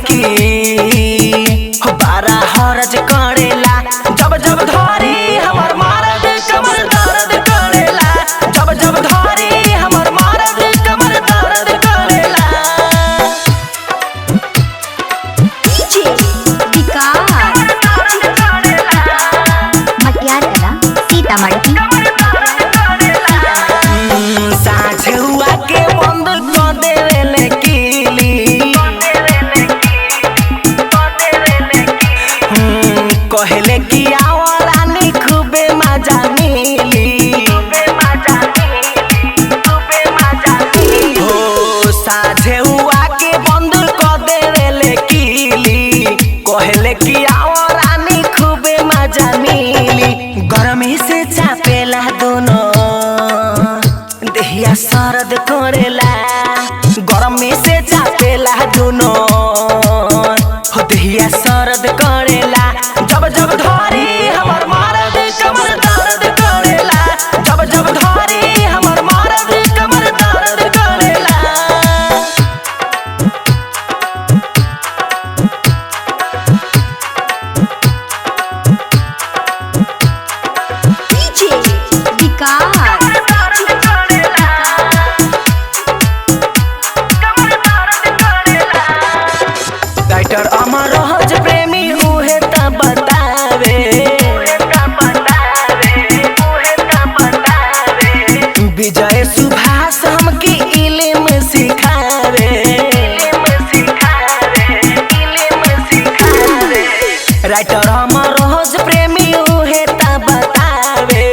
सखी बारा हरज करेला जब जब धरी हमर मरद कमर दर्द करेला जब जब धरी हमर मरद कमर दर्द करेला। डीजे विकास मटियार कला सीतामढ़ी। साझे हुआ के बंद कर देवेले कीली कहले कि आओ रानी खूबे मजा मिली हो साझे हुआ के बंद कर देवेले कीली कहले कि आओ रानी खूबे मजा मिली। गर्मी से चापेला दोनों देहिया सरद करेला गर्मी से चापेला दोनों देहिया सरद करेला जब जब धरी हमर मरद कमर दर्द करेला जब जब धरी हमर मरद कमर दर्द करेला। डीजे विकास राइटर अमर रहज प्रेमी उहे त बतावे विजय सुभाष हमके इल्म सिखावे राइटर अमर रहज प्रेमी उहे त बतावे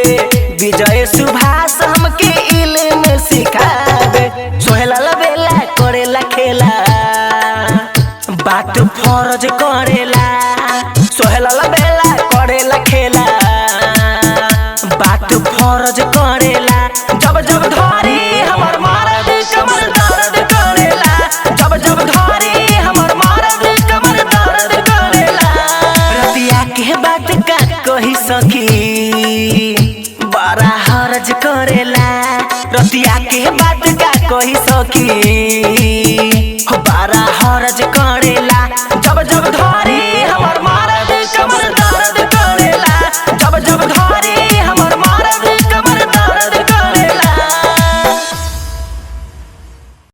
विजय सुभाष हमके इल्म सिखावे। सोहेला लबेला करेला खेला बात फरज करेला सोहेला लबेला करेला खेला बात फरज करेला जब जब धरी हमर मरद कमर दर्द करेला जब जब धरी हमर मरद कमर दर्द करेला। रतिया के बात का कही सखी बड़ा हरज करेला रतिया के बात का कही सखी